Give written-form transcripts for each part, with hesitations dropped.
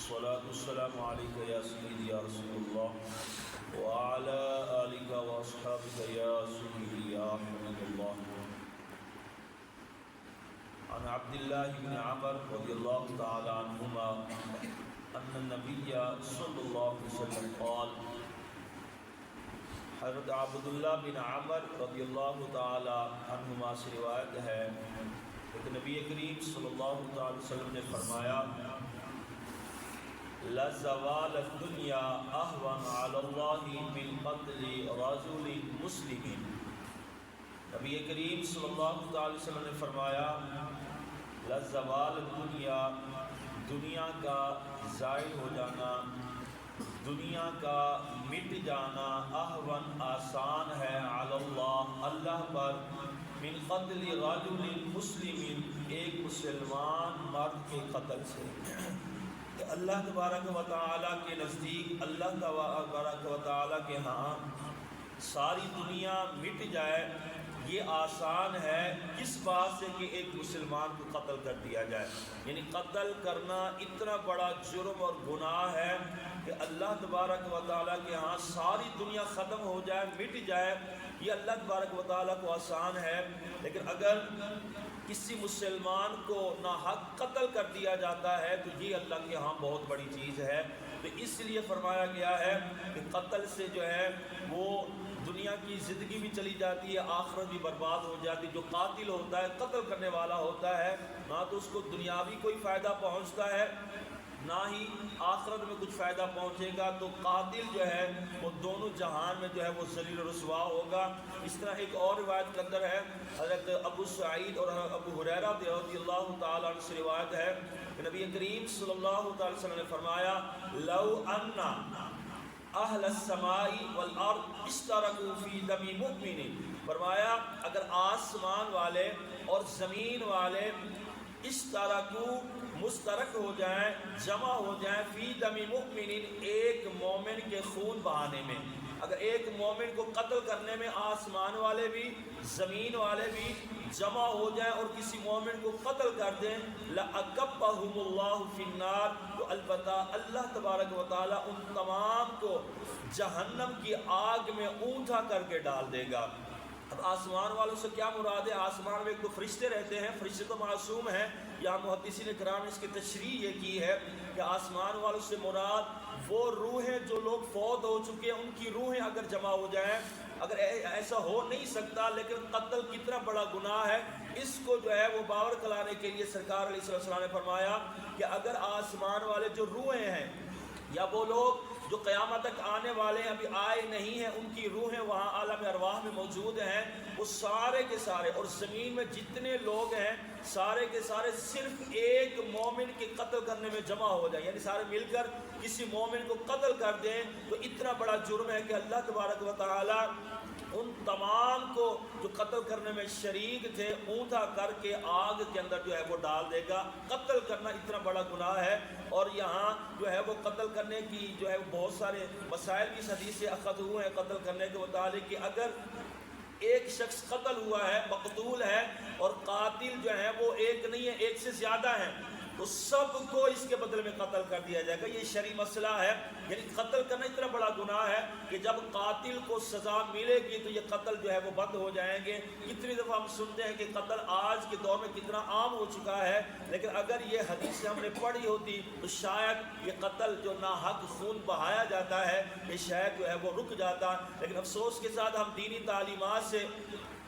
الصلاة والسلام عليك يا سيدي يا رسول الله وعلى آلك وأصحابك يا سيدي يا حبيب الله. عن عبد الله بن عمر رضي الله تعالى عنهما أن النبي صلى الله عليه وسلم قال. حضرت عبداللہ بن عمر رضی اللہ تعالی عنہما سے روایت ہے کہ نبی کریم صلی اللہ تعالی وسلم نے فرمایا لَزَوَالَ الدُّنْيَا أَهْوَنُ عَلَى اللَّهِ مِنْ قَتْلِ رَجُلٍ مُسْلِمٍ. نبی کریم صلی اللہ تعالی وسلم نے فرمایا لَزَوَالَ الدُّنْيَا، دنیا کا زائل ہو جانا، دنیا کا مٹ جانا، احون آسان ہے علی اللہ، اللہ پر، من قتل رجل مسلم، ایک مسلمان مرد کے قتل سے. کہ اللہ تبارک و تعالیٰ کے نزدیک، اللہ تبارک و تعالیٰ کے ہاں ساری دنیا مٹ جائے یہ آسان ہے کس بات سے کہ ایک مسلمان کو قتل کر دیا جائے. یعنی قتل کرنا اتنا بڑا جرم اور گناہ ہے کہ اللہ تبارک و تعالیٰ کے ہاں ساری دنیا ختم ہو جائے، مٹ جائے، یہ اللہ تبارک و تعالیٰ کو آسان ہے. لیکن اگر کسی مسلمان کو ناحق قتل کر دیا جاتا ہے تو یہ اللہ کے ہاں بہت بڑی چیز ہے. تو اس لیے فرمایا گیا ہے کہ قتل سے جو ہے وہ دنیا کی زندگی بھی چلی جاتی ہے، آخرت بھی برباد ہو جاتی ہے. جو قاتل ہوتا ہے، قتل کرنے والا ہوتا ہے، نہ تو اس کو دنیاوی کوئی فائدہ پہنچتا ہے نہ ہی آخرت میں کچھ فائدہ پہنچے گا. تو قاتل جو ہے وہ دونوں جہان میں جو ہے وہ ذلیل و رسوا ہوگا. اس طرح ایک اور روایت کے اندر ہے، حضرت ابو سعید اور ابو ہریرہ رضی اللہ تعالیٰ عنہ سے روایت ہے کہ نبی کریم صلی اللہ تعالی وسلم نے فرمایا لو ان اہل السماء والارض اشترکوا فی دم مؤمن، فرمایا اگر آسمان والے اور زمین والے اشترکوا مشترک ہو جائیں، جمع ہو جائیں، فی دم مؤمن، ایک مومن کے خون بہانے میں، اگر ایک مومن کو قتل کرنے میں آسمان والے بھی زمین والے بھی جمع ہو جائیں اور کسی مومن کو قتل کر دیں، لَأَكَبَّهُمُ اللَّهُ فِي النَّارِ، تو البتہ اللہ تبارک و تعالیٰ ان تمام کو جہنم کی آگ میں اونٹھا کر کے ڈال دے گا. اب آسمان والوں سے کیا مراد ہے؟ آسمان میں ایک تو فرشتے رہتے ہیں، فرشتے تو معصوم ہیں. یہاں محدثین کرام نے اس کی تشریح یہ کی ہے کہ آسمان والوں سے مراد وہ روحیں جو لوگ فوت ہو چکے ہیں، ان کی روحیں اگر جمع ہو جائیں. اگر ایسا ہو نہیں سکتا لیکن قتل کتنا بڑا گناہ ہے، اس کو جو ہے وہ باور کرانے کے لیے سرکار علیہ السلام نے فرمایا کہ اگر آسمان والے جو روحیں ہیں یا وہ لوگ جو قیامت تک آنے والے ہیں ابھی آئے نہیں ہیں، ان کی روحیں وہاں عالم ارواح میں موجود ہیں، وہ سارے کے سارے اور زمین میں جتنے لوگ ہیں سارے کے سارے صرف ایک مومن کے قتل کرنے میں جمع ہو جائیں، یعنی سارے مل کر کسی مومن کو قتل کر دیں تو اتنا بڑا جرم ہے کہ اللہ تبارک و تعالی ان تمام کو جو قتل کرنے میں شریک تھے اونٹھا کر کے آگ کے اندر جو ہے وہ ڈال دے گا. قتل کرنا اتنا بڑا گناہ ہے. اور یہاں جو ہے وہ قتل کرنے کی جو ہے بہت سارے مسائل بھی اس حدیث سے اخذ ہوئے ہیں قتل کرنے کے متعلق کہ اگر ایک شخص قتل ہوا ہے، مقتول ہے، اور قاتل جو ہے وہ ایک نہیں ہے، ایک سے زیادہ ہیں، تو سب کو اس کے بدلے میں قتل کر دیا جائے گا. یہ شرعی مسئلہ ہے. یعنی قتل کرنا اتنا بڑا گناہ ہے کہ جب قاتل کو سزا ملے گی تو یہ قتل جو ہے وہ بند ہو جائیں گے. کتنی دفعہ ہم سنتے ہیں کہ قتل آج کے دور میں کتنا عام ہو چکا ہے، لیکن اگر یہ حدیث ہم نے پڑھی ہوتی تو شاید یہ قتل جو ناحق خون بہایا جاتا ہے یہ شاید جو ہے وہ رک جاتا. لیکن افسوس کے ساتھ ہم دینی تعلیمات سے،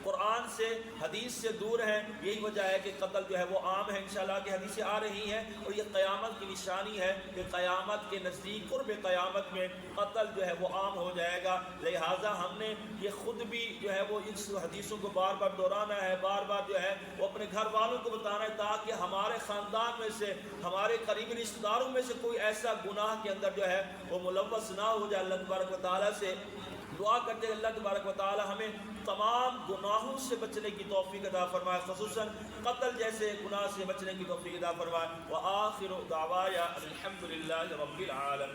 قرآن سے، حدیث سے دور ہیں. یہی وجہ ہے کہ قتل جو ہے وہ عام ہے. انشاءاللہ کہ حدیثیں آ رہی ہیں اور یہ قیامت کی نشانی ہے کہ قیامت کے نزدیک قرب قیامت میں قتل جو ہے وہ عام ہو جائے گا. لہٰذا ہم نے یہ خود بھی جو ہے وہ اس حدیثوں کو بار بار دہرانا ہے، بار بار جو ہے وہ اپنے گھر والوں کو بتانا ہے تاکہ ہمارے خاندان میں سے، ہمارے قریبی رشتہ داروں میں سے کوئی ایسا گناہ کے اندر جو ہے وہ ملوث نہ ہو جائے. اللہ تبارک و تعالیٰ سے دعا کرتے ہیں اللہ تبارک و تعالی ہمیں تمام گناہوں سے بچنے کی توفیق عطا فرمائے، خصوصاً قتل جیسے گناہ سے بچنے کی توفیق عطا فرمائے. وآخر دعوایا الحمدللہ رب العالمین.